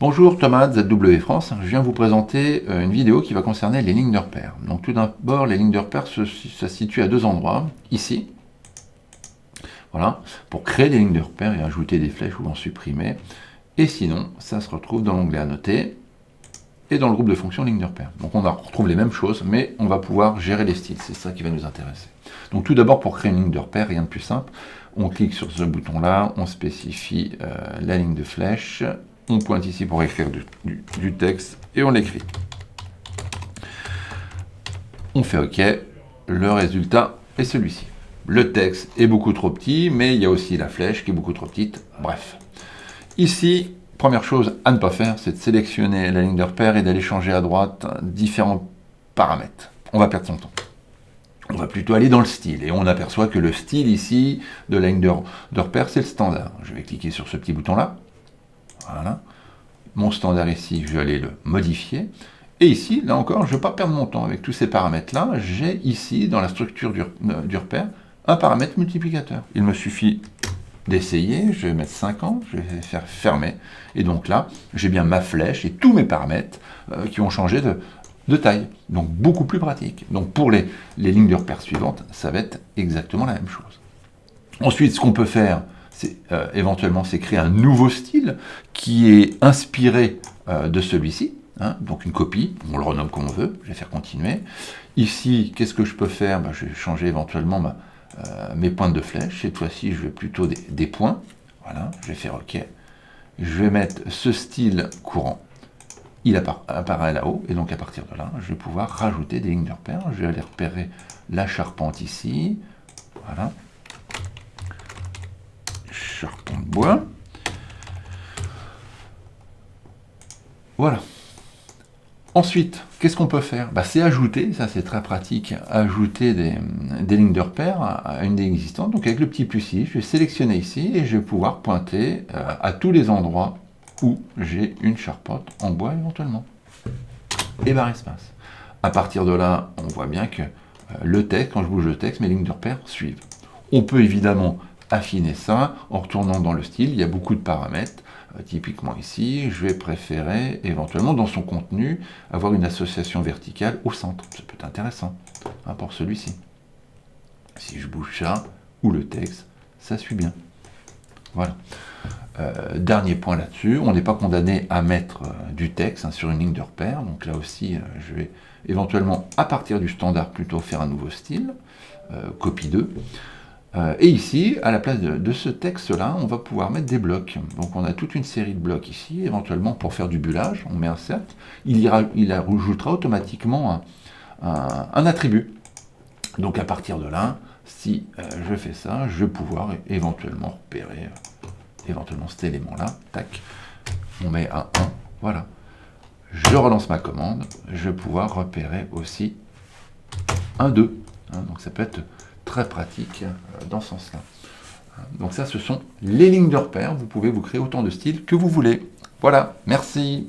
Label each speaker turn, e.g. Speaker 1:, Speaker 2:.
Speaker 1: Bonjour, Thomas de ZW France. Je viens vous présenter une vidéo qui va concerner les lignes de repère. Donc tout d'abord, les lignes de repère, ça se situe à deux endroits. Ici, voilà, pour créer des lignes de repère et ajouter des flèches ou en supprimer. Et sinon, ça se retrouve dans l'onglet Annoter et dans le groupe de fonctions lignes de repère. Donc on retrouve les mêmes choses, mais on va pouvoir gérer les styles. C'est ça qui va nous intéresser. Donc tout d'abord, pour créer une ligne de repère, rien de plus simple. On clique sur ce bouton-là, on spécifie la ligne de flèche. On pointe ici pour écrire du texte et on l'écrit. On fait OK. Le résultat est celui-ci. Le texte est beaucoup trop petit, mais il y a aussi la flèche qui est beaucoup trop petite. Bref. Ici, première chose à ne pas faire, c'est de sélectionner la ligne de repère et d'aller changer à droite différents paramètres. On va perdre son temps. On va plutôt aller dans le style. Et on aperçoit que le style ici de la ligne de repère, c'est le standard. Je vais cliquer sur ce petit bouton-là. Voilà. Mon standard ici, je vais aller le modifier. Et ici, là encore, je ne vais pas perdre mon temps avec tous ces paramètres-là. J'ai ici, dans la structure du repère, un paramètre multiplicateur. Il me suffit d'essayer. Je vais mettre 50, je vais faire fermer. Et donc là, j'ai bien ma flèche et tous mes paramètres qui ont changé de taille. Donc beaucoup plus pratique. Donc pour les lignes de repère suivantes, ça va être exactement la même chose. Ensuite, ce qu'on peut faire, éventuellement, c'est créer un nouveau style qui est inspiré de celui-ci, hein, donc une copie, on le renomme comme on veut, je vais faire continuer. Ici, qu'est-ce que je peux faire? Je vais changer éventuellement mes pointes de flèche. Cette fois-ci, je vais plutôt des points. Voilà, je vais faire OK. Je vais mettre ce style courant. Il apparaît là-haut, et donc à partir de là, je vais pouvoir rajouter des lignes de repère. Je vais aller repérer la charpente ici. Voilà. Charpente bois. Voilà. Ensuite, qu'est-ce qu'on peut faire? C'est ajouter, ça c'est très pratique, ajouter des lignes de repère à une des existantes. Donc avec le petit plus ici, je vais sélectionner ici et je vais pouvoir pointer à tous les endroits où j'ai une charpente en bois éventuellement. Et barre espace. À partir de là, on voit bien que le texte, quand je bouge le texte, mes lignes de repère suivent. On peut évidemment affiner ça en retournant dans le style. Il y a beaucoup de paramètres. Typiquement ici, je vais préférer éventuellement dans son contenu avoir une association verticale au centre. Ça peut être intéressant pour celui-ci. Si je bouge ça ou le texte, ça suit bien. Voilà. Dernier point là-dessus, on n'est pas condamné à mettre du texte sur une ligne de repère. Donc là aussi, je vais éventuellement, à partir du standard, plutôt faire un nouveau style, copie 2. Et ici, à la place de ce texte-là, on va pouvoir mettre des blocs. Donc on a toute une série de blocs ici, éventuellement pour faire du bullage, on met un cercle, il rajoutera automatiquement un attribut. Donc à partir de là, si je fais ça, je vais pouvoir éventuellement repérer éventuellement cet élément-là, tac, on met un 1, voilà. Je relance ma commande, je vais pouvoir repérer aussi un 2. Donc ça peut être très pratique dans ce sens-là. Donc ça, ce sont les lignes de repère. Vous pouvez vous créer autant de styles que vous voulez. Voilà, merci.